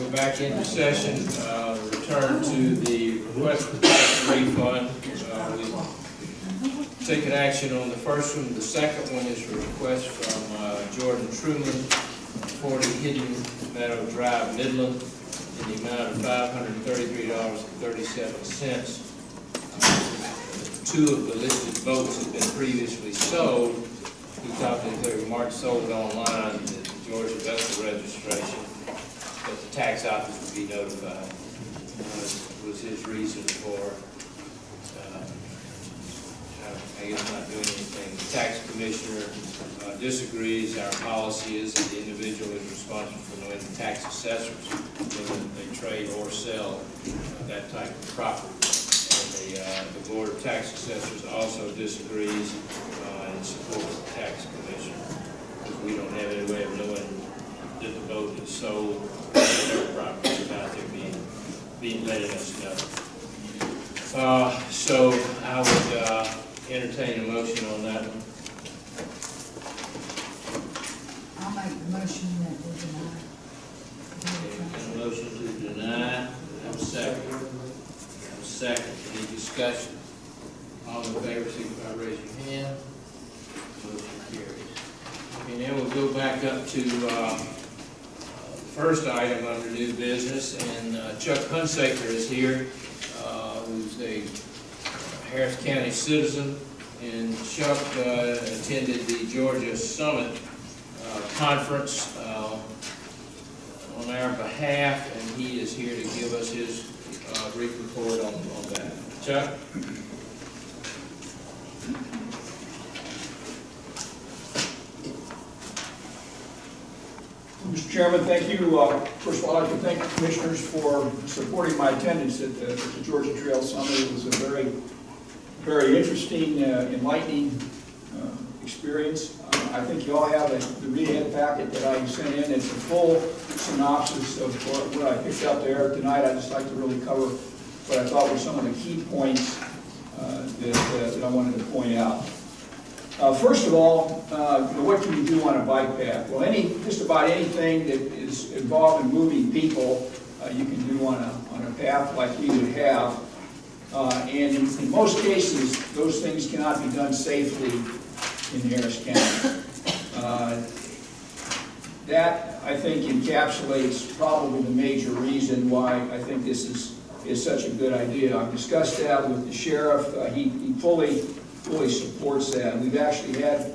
We're back into session. Return to the request for tax refund. We've taken action on the first one. The second one is a request from Jordan Truman, 40 Hidden Meadow Drive, Midland, in the amount of $533.37. Two of the listed votes have been previously sold. He thought that they were marked sold online at the Georgia Vessel Registration, but the tax office would be notified. Was his reason for, I guess, not doing anything. The tax commissioner disagrees. Our policy is that the individual is responsible for knowing the tax assessors when they trade or sell that type of property. And the Board of Tax Assessors also disagrees and supports the tax commissioner, because we don't have any way of knowing that the boat is sold their property without there being letting us know. So I would entertain a motion on that one. I'll make the motion that we deny. A motion to deny. Have a second. Have a second. Any discussion? All in favor, signify by raising your hand. Motion carries. And then we'll go back up to the first item under new business, and Chuck Hunsaker is here, who's a Harris County citizen, and Chuck attended the Georgia Summit conference on our behalf, and he is here to give us his brief report on that. Chuck? Mr. Chairman, thank you. First of all, I'd like to thank the commissioners for supporting my attendance at the Georgia Trail Summit. It was a very, very interesting, enlightening experience. I think you all have the read-ahead packet that I sent in. It's a full synopsis of what I picked up there. Tonight, I'd just like to really cover what I thought were some of the key points that I wanted to point out. First of all, what can you do on a bike path? Well, just about anything that is involved in moving people, you can do on a path like we would have. And in most cases, those things cannot be done safely in Harris County. That, I think, encapsulates probably the major reason why I think this is such a good idea. I've discussed that with the sheriff. He fully supports that. We've actually had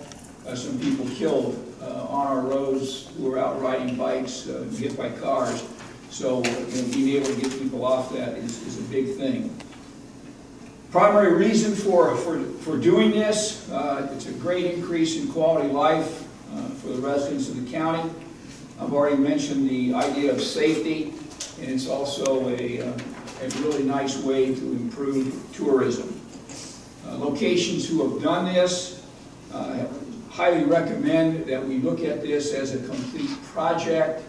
some people killed on our roads who were out riding bikes, hit by cars. So being able to get people off that is a big thing. Primary reason for doing this, it's a great increase in quality of life for the residents of the county. I've already mentioned the idea of safety, and it's also a really nice way to improve tourism. Locations who have done this highly recommend that we look at this as a complete project.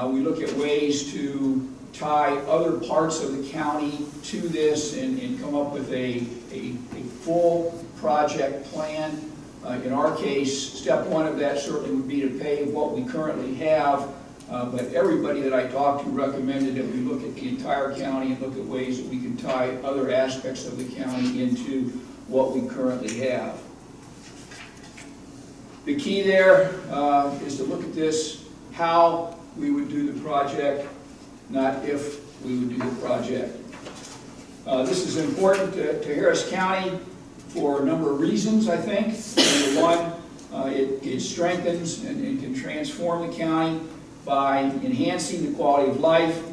We look at ways to tie other parts of the county to this and come up with a full project plan. In our case, step one of that certainly would be to pave what we currently have, but everybody that I talked to recommended that we look at the entire county and look at ways that we can tie other aspects of the county into what we currently have. The key there is to look at this, how we would do the project, not if we would do the project. This is important to Harris County for a number of reasons, I think. Number one, it strengthens and can transform the county by enhancing the quality of life,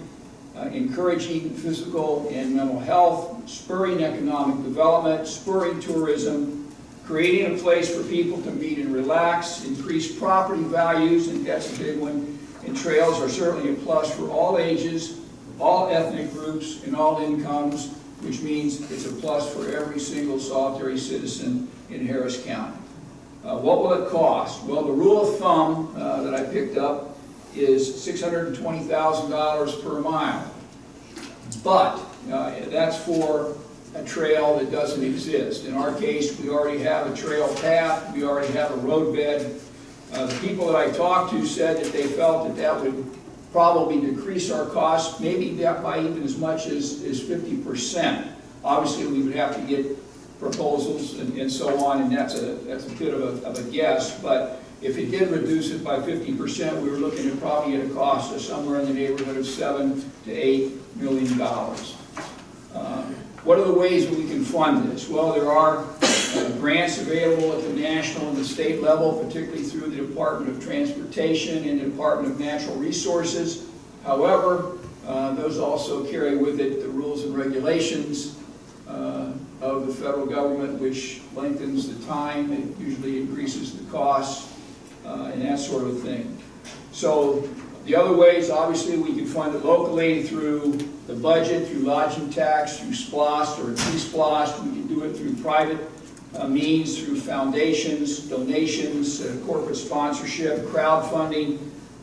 encouraging physical and mental health, spurring economic development, spurring tourism, creating a place for people to meet and relax, increase property values, and that's a big one. And trails are certainly a plus for all ages, all ethnic groups, and all incomes, which means it's a plus for every single solitary citizen in Harris County. What will it cost? Well, the rule of thumb that I picked up is $620,000 per mile. But that's for a trail that doesn't exist. In our case, we already have a trail path, we already have a roadbed. The people that I talked to said that they felt that that would probably decrease our costs, maybe by even as much as 50%. Obviously, we would have to get proposals and so on, and that's a bit of a guess, but if it did reduce it by 50%, we were looking at probably at a cost of somewhere in the neighborhood of $7 to $8 million. What are the ways that we can fund this? Well, there are grants available at the national and the state level, particularly through the Department of Transportation and the Department of Natural Resources. However, those also carry with it the rules and regulations of the federal government, which lengthens the time, it usually increases the costs, and that sort of thing. So the other ways, obviously, we can fund it locally through the budget, through lodging tax, through SPLOST or T-SPLOST. We can do it through private means, through foundations, donations, corporate sponsorship, crowdfunding,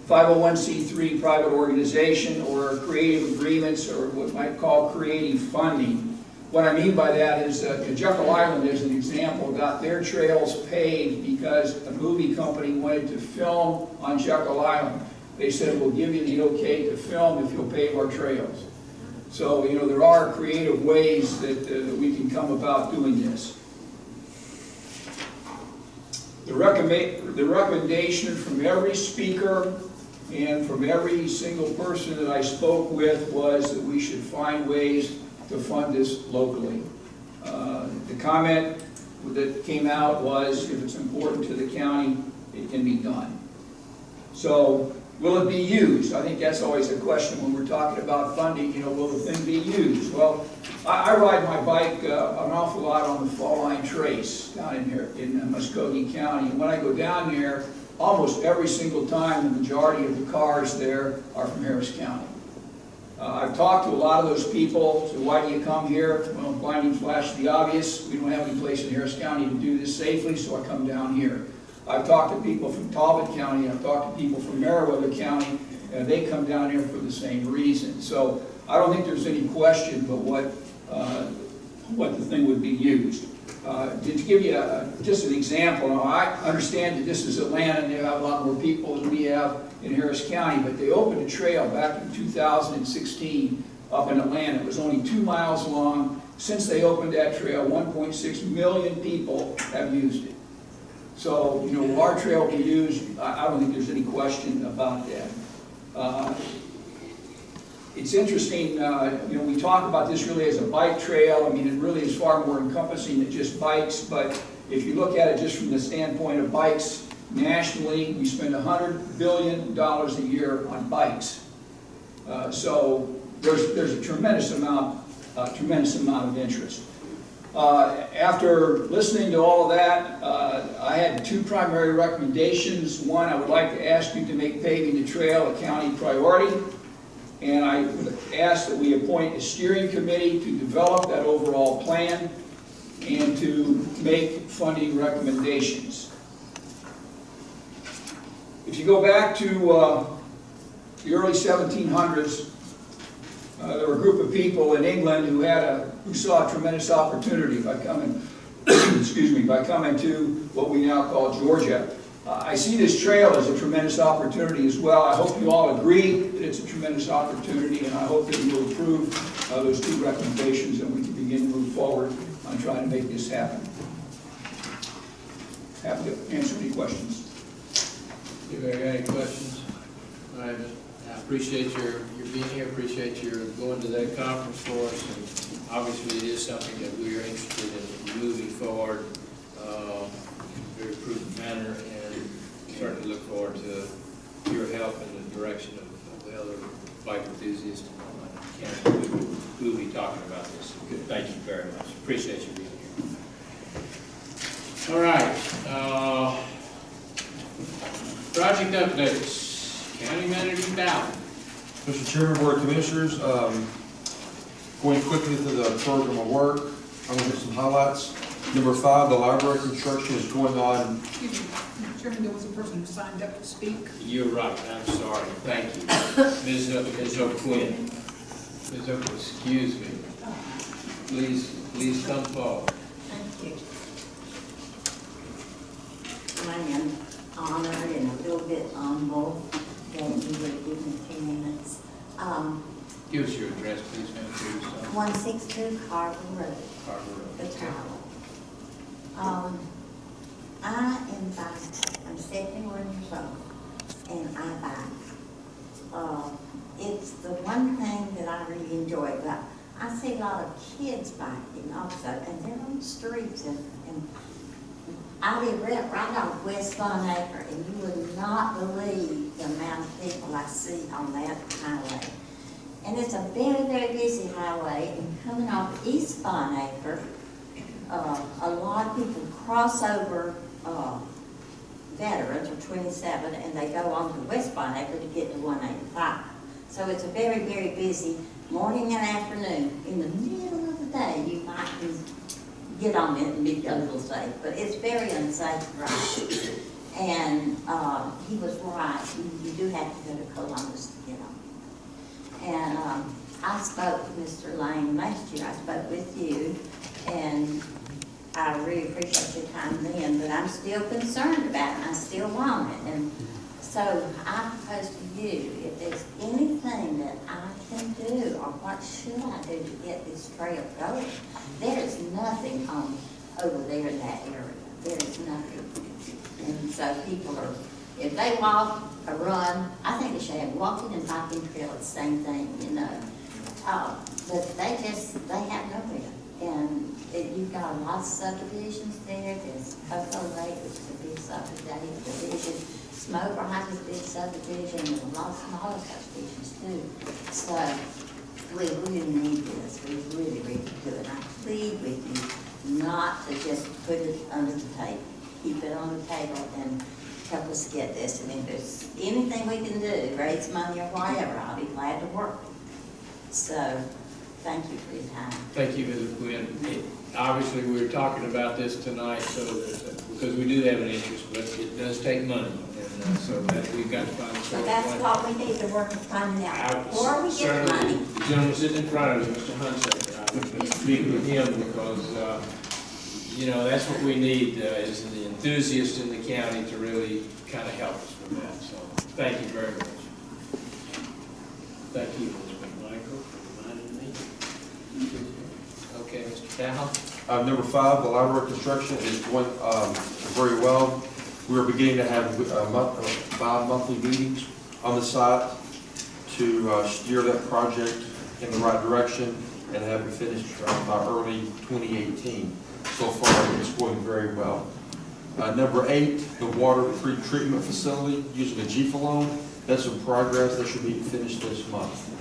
501c3 private organization, or creative agreements, or what we might call creative funding. What I mean by that is Jekyll Island, as an example, got their trails paved because a movie company wanted to film on Jekyll Island. They said, we'll give you the okay to film if you'll pave our trails. So, you know, there are creative ways that we can come about doing this. The recommendation from every speaker and from every single person that I spoke with was that we should find ways to fund this locally. The comment that came out was, if it's important to the county, it can be done. So, will it be used? I think that's always a question when we're talking about funding. You know, will the thing be used? Well, I ride my bike an awful lot on the Fall Line Trace down in here in Muskogee County. And when I go down there, almost every single time, the majority of the cars there are from Harris County. I've talked to a lot of those people. So why do you come here? Well, blinding flash the obvious. We don't have any place in Harris County to do this safely, so I come down here. I've talked to people from Talbot County, I've talked to people from Meriwether County, and they come down here for the same reason. So I don't think there's any question but what the thing would be used. To give you just an example, now I understand that this is Atlanta and they have a lot more people than we have in Harris County, but they opened a trail back in 2016 up in Atlanta. It was only 2 miles long. Since they opened that trail, 1.6 million people have used it. So, you know, will our trail be used? I don't think there's any question about that. It's interesting, you know, we talk about this really as a bike trail. I mean, it really is far more encompassing than just bikes, but if you look at it just from the standpoint of bikes, nationally, we spend $100 billion a year on bikes. So there's a tremendous amount of interest. After listening to all of that, I had 2 primary recommendations. One, I would like to ask you to make paving the trail a county priority, and I would ask that we appoint a steering committee to develop that overall plan and to make funding recommendations. If you go back to the early 1700s, there were a group of people in England who saw a tremendous opportunity by coming, by coming to what we now call Georgia. I see this trail as a tremendous opportunity as well. I hope you all agree that it's a tremendous opportunity, and I hope that you will approve those 2 recommendations and we can begin to move forward on trying to make this happen. Happy to answer any questions. Do you have any questions? All right, I appreciate your being here, appreciate your going to that conference for us, and obviously it is something that we are interested in moving forward in a very prudent manner, and certainly look forward to your help in the direction of the other bike enthusiasts who will be talking about this. Good. Thank you very much. Appreciate you being here. All right. Project updates. County Manager Dowd. Mr. Chairman, Board of Commissioners, going quickly through the program of work, I'm going to hit some highlights. Number 5, the library construction is going on. Excuse me, Mr. Chairman, there was a person who signed up to speak. You're right. I'm sorry. Thank you. Ms. O'Quinn. Ms. O'Quinn, excuse me. Please come forward. Thank you. I am honored and a little bit humble that you would give me Give us your address, please, ma'am, please. 162 Carver Road, Carver Road. Batavia. I'm 71 years old, and I bike. It's the one thing that I really enjoy about. I see a lot of kids biking also, and they're on the streets, and I live right off West Bon Acre, and you would not believe the amount of people I see on that highway. And it's a very, very busy highway, and coming off East Bon Acre, a lot of people cross over Veterans or 27, and they go on to West Bon Acre to get to 185. So it's a very, very busy morning and afternoon. In the middle of the day, you might get on it and be a little safe, but it's very unsafe ride. And he was right. You do have to go to Columbus to get on. And I spoke to Mr. Lane last year. I spoke with you, and I really appreciate your time then, but I'm still concerned about it, and I still want it. And so I propose to you, if there's anything that I can do, or what should I do to get this trail going? There is nothing over there in that area. There is nothing. And so people are, if they walk or run, I think they should have walking and biking trail, the same thing, you know. But they have nowhere. And you've got a lot of subdivisions there. There's Cocoa Lake, which is a big subdivision. Smoker Heights is a big subdivision, and a lot of smaller subdivisions too. So we really need this. We really, really do. And I plead with you not to just put it under the table. Keep it on the table and help us get this. And if there's anything we can do, raise money or whatever, I'll be glad to work. So thank you for your time. Thank you, Mrs. Quinn. Obviously, we're talking about this tonight, so because we do have an interest, but it does take money, and so that we've got to find. So that's what we need to work on finding out. Before we get money. The gentleman sitting in front of us, Mr. Hunsaker, I would speak with him because you know, that's what we need is the enthusiast in the county to really kind of help us with that. So thank you very much. Thank you, Mr. McMichael, for reminding me. Okay, Mr. Cal. Number 5, the library construction is going very well. We are beginning to have 5 monthly meetings on the site to steer that project in the right direction and have it finished by early 2018. So far, it's going very well. Number 8, the water treatment facility using a GFA loan. That's in progress. That should be finished this month.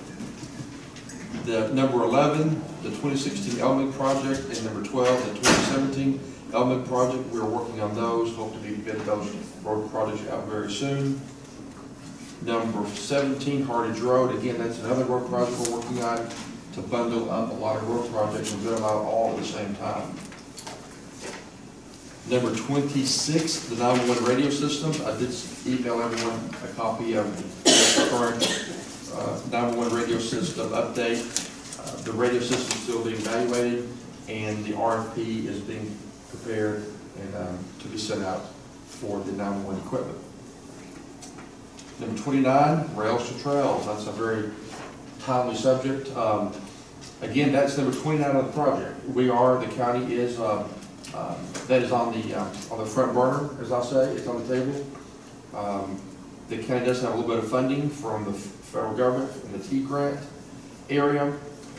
The number 11, the 2016 Elming project, and number 12, the 2017 Elming project. We're working on those. Hope to be bidding those road projects out very soon. Number 17, Hardage Road. Again, that's another road project we're working on to bundle up a lot of road projects and bid them out all at the same time. Number 26, the 911 radio system. I did email everyone a copy of the current 911 radio system update. The radio system is still being evaluated, and the RFP is being prepared and to be sent out for the 911 equipment. Number 29, rails to trails. That's a very timely subject. Again, that's number 29 of the project. The county is that is on the front burner, as I'll say. It's on the table. The county does have a little bit of funding from the federal government in the T grant area.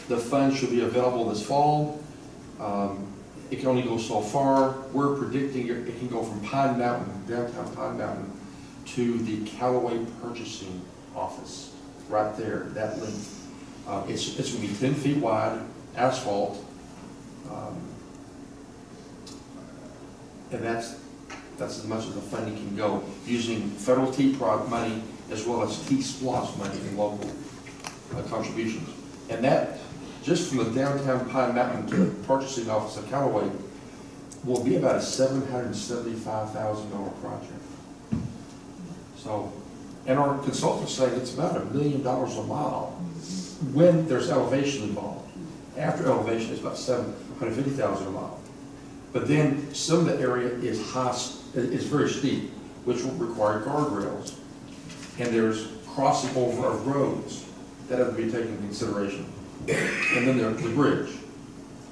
The funds should be available this fall. It can only go so far. We're predicting it can go from Pine Mountain, downtown Pine Mountain, to the Callaway Purchasing Office, right there, that length. It's going to be 10 feet wide, asphalt. And that's as much as the funding can go, using federal T-Prod money as well as T-SPLOST money and local contributions. And that, just from the downtown Pine Mountain to the purchasing office of Callaway, will be about a $775,000 project. So, and our consultants say it's about $1 million a mile when there's elevation involved. After elevation, it's about $750,000 a mile. But then some of the area is very steep, which will require guardrails. And there's crossing over of roads. that have to be taken into consideration. And then there's the bridge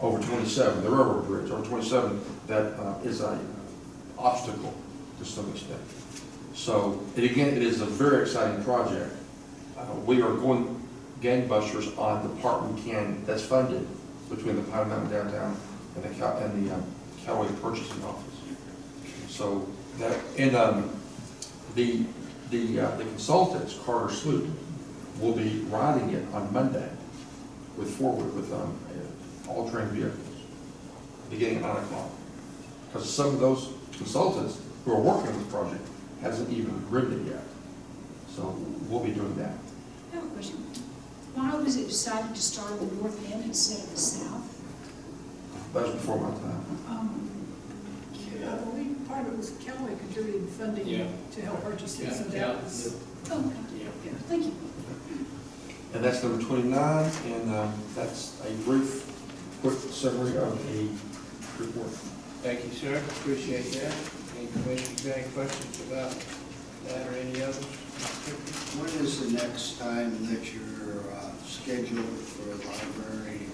over 27, the railroad bridge over 27, that is a obstacle to some extent. So, it is a very exciting project. We are going gangbusters on the part we can that's funded between the Pine Mountain Downtown and the Callaway Purchasing Office. So that, and the consultants, Carter Sloot, will be riding it on Monday with all trained vehicles, beginning at 9 o'clock. Because some of those consultants who are working on this project hasn't even ridden it yet. So we'll be doing that. I have a question. Why was it decided to start on the north end instead of the south? That was before my time. I believe part of it was Callaway contributing funding Yeah. to help purchase it, so Yeah, that was. Oh, okay. Yeah. Thank you. And that's number 29, and that's a brief, quick summary of the report. Thank you, sir. Appreciate that. Any commissioners got any questions about that or any others? When is the next time that you're scheduled for a library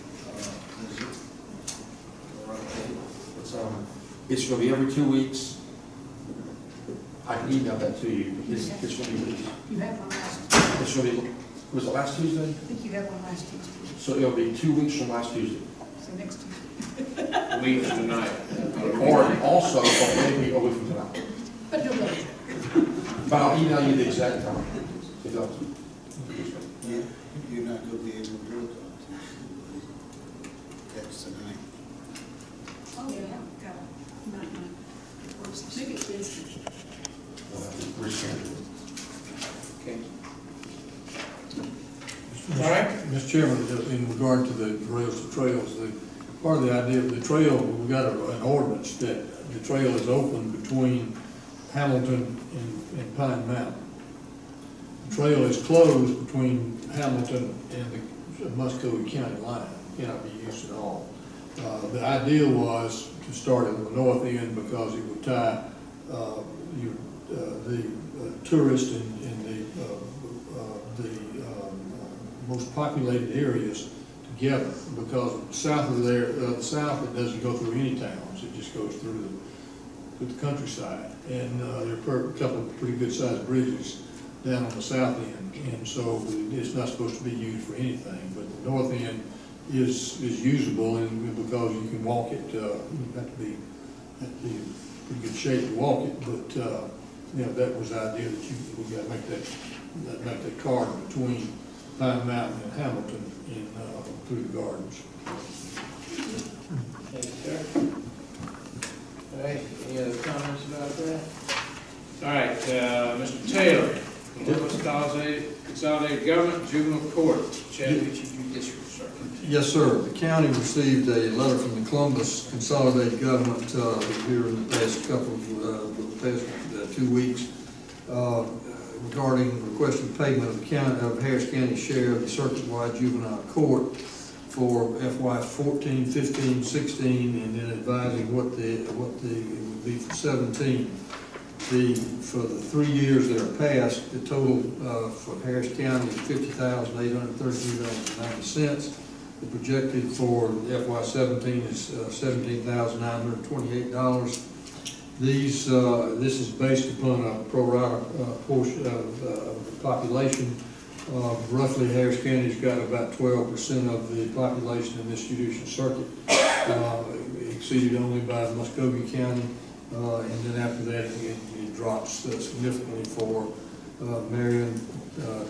visit or update? It's going to be every 2 weeks. I can email that to you. It's going to be, You had one last, it's going to be, was it last Tuesday? I think you had one last Tuesday, So it'll be 2 weeks from last Tuesday. so next Tuesday. A week from tonight. Or also, or maybe a week from tonight. But no, really. But I'll email you the exact time. If that's- You're not going to be able to do it on Tuesday. That's tonight. Oh, yeah, got it. Not. Make it Wednesday. We'll have to reschedule. Okay. All right. Mr. Chairman, in regard to the rails to trails, part of the idea of the trail, we've got an ordinance that the trail is open between Hamilton and Pine Mountain. The trail is closed between Hamilton and the Muscogee County line, cannot be used at all. The idea was to start at the north end because it would tie the tourists in the most populated areas together, because south of there, the south, it doesn't go through any towns, it just goes through the countryside. And there are a couple of pretty good sized bridges down on the south end, and so it's not supposed to be used for anything, but the north end is usable, and because you can walk it, you have to be in pretty good shape to walk it, but you know, that was the idea that we got to make that corridor between Pine Mountain and Hamilton in through the gardens. Thank you, sir. All right, any other comments about that? All right, Mr. Taylor, Consolidated Government Juvenile Court, Chattahoochee Judicial Circuit. Yes, sir. The county received a letter from the Columbus Consolidated Government here in the past 2 weeks regarding requesting payment of the Harris County share of the circuit-wide juvenile court for FY 14, 15, 16, and then advising what it would be for 17. For the 3 years that are passed, the total for Harris County is $50,833.90. The projected for FY 17 is $17,928. This is based upon a pro rata portion of the population. Roughly, Harris County's got about 12% of the population in this judicial circuit, exceeded only by Muscogee County, and then after that it drops significantly for Marion,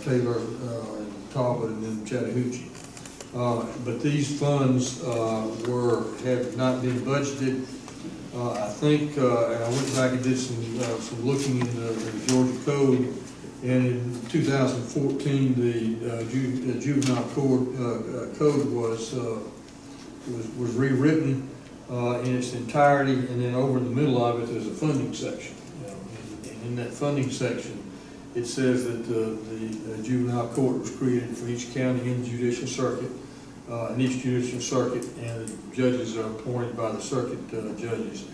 Taylor, and Talbot, and then Chattahoochee. But these funds have not been budgeted. I think, and I went back and did some looking in the Georgia Code, and in 2014, the juvenile code was rewritten in its entirety, and then over in the middle of it, there's a funding section. And in that funding section, it says that the juvenile court was created for each county in the judicial circuit, in each judicial circuit, and the judges are appointed by the circuit judges.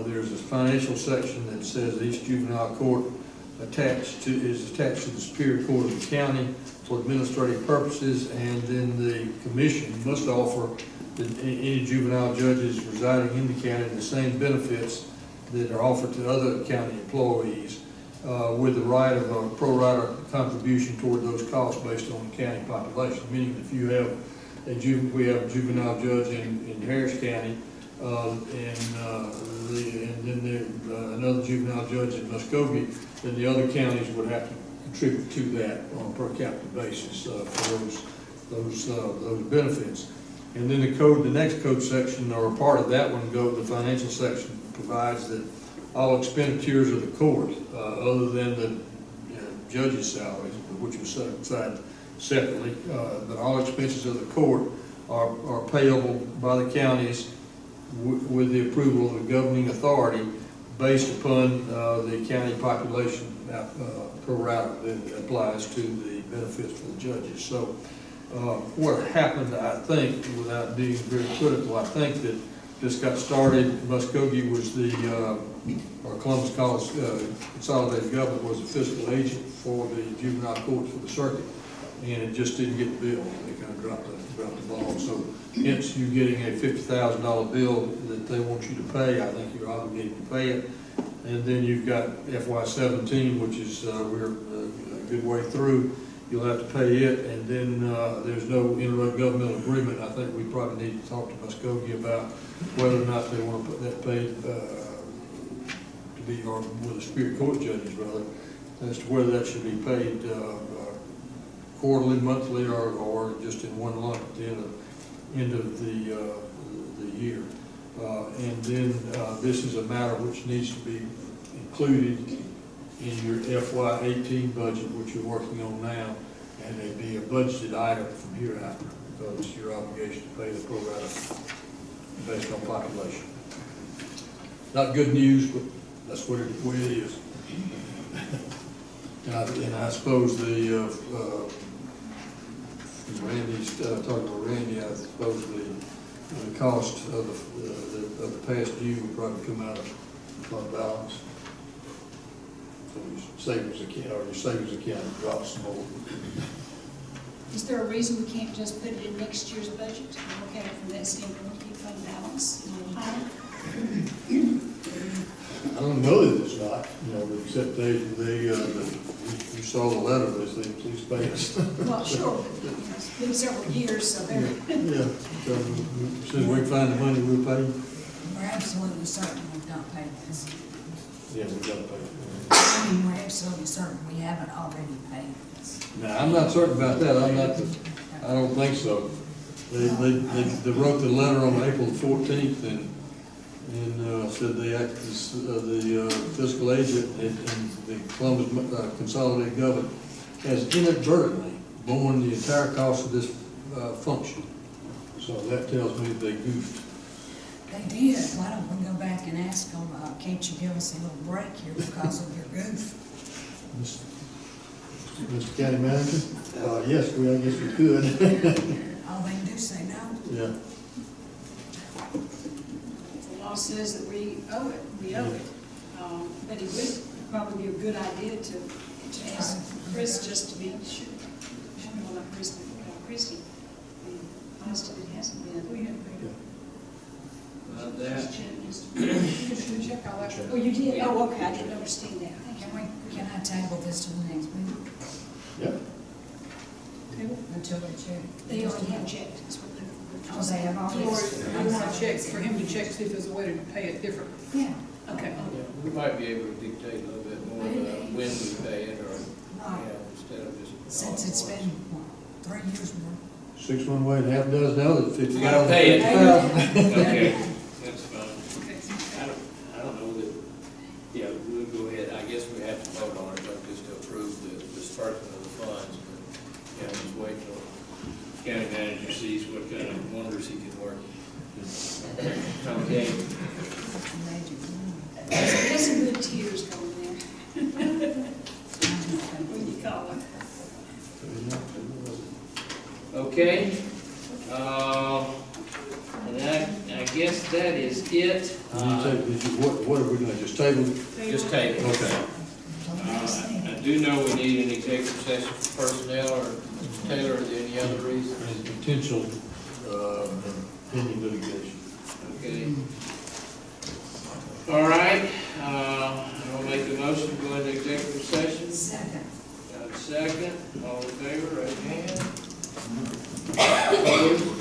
There's a financial section that says each juvenile court attached to the Superior Court of the county for administrative purposes, and then the commission must offer any juvenile judges residing in the county the same benefits that are offered to other county employees, with the right of a pro rata contribution toward those costs based on the county population. Meaning, if you have we have a juvenile judge in Harris County, and then another juvenile judge in Muskogee, then the other counties would have to contribute to that on a per capita basis for those benefits. And then the next code section, or a part of that one, the financial section provides that all expenditures of the court, other than the judge's salaries, which was set aside separately, but all expenses of the court are payable by the counties with the approval of the governing authority based upon the county population pro rata that applies to the benefits for the judges. So what happened, I think, without being very critical, I think that this got started. Muskogee was or Columbus Consolidated Government was the fiscal agent for the juvenile courts for the circuit, and it just didn't get billed. They kind of dropped the ball. So hence you getting a $50,000 bill that they want you to pay. I think you're obligated to pay it. And then you've got FY17, which is we're a good way through. You'll have to pay it, and then there's no intergovernmental agreement. I think we probably need to talk to Muskogee about whether or not they want to put that paid to be, or with the Superior Court judges rather, as to whether that should be paid quarterly, monthly, or just in one lump at the end of the year. And then this is a matter which needs to be included in your FY18 budget, which you're working on now, and it'd be a budgeted item from here after, because it's your obligation to pay the pro rata based on population. Not good news, but that's what the way it is. And I suppose Randy's talking about Randy. I suppose the cost of the past due will probably come out of fund balance. So your savings account drops some more. Is there a reason we can't just put it in next year's budget and look at it from that standpoint, keep fund balance higher? I don't know that it's not, except you saw the letter, they say, please pay us. Well, sure, but it's been several years, so they're. Yeah, so as soon as we find the money, we'll pay. We're absolutely certain we've not paid this. Yeah, we gotta pay. I mean, we're absolutely certain we haven't already paid this. Now, I'm not certain about that, I don't think so. They wrote the letter on April 14th and said they act as the fiscal agent and the Columbus Consolidated Government has inadvertently borne the entire cost of this function. So that tells me they goofed. They did. Why don't we go back and ask them, can't you give us a little break here because of your goof? Mr. County Manager? Yes, I guess we could. All they can do is say no. Yeah. The law says that we owe it, but it would probably be a good idea to ask Chris just to be sure. Well, not Chris, but Christie. Be positive it hasn't been. We haven't paid it. About that. Check all that. Oh, you did? Oh, okay, I didn't understand that. Can I table this to the next meeting Yeah. until they check? They already have checked. That's what they're. Oh, they have already. You want to check, for him to check, see if there's a way to pay it different. Yeah. Okay. Yeah, we might be able to dictate a little bit more about when we pay it, or, instead of just. Since it's been, what, 3 years more. 6 one way and half dozen the other, 50,000. Gotta pay it. 50,000. Okay, that's fine. I don't know that, yeah, we'll go ahead, I guess we have to vote on it, but just to approve the disbursement of the funds, but, just wait till county manager sees what kind of wonders he can work. Okay. There's some good tears going there. When you call it. Okay, and I guess that is it. What are we gonna, just table it? Just table. Okay. Next thing do know we need an executive session for personnel, or Mr. Taylor, is there any other reason? And potential, pending litigation. Okay. All right, I'll make a motion to go into executive session. Second. Got a second, all in favor, raise your hand. Opposed?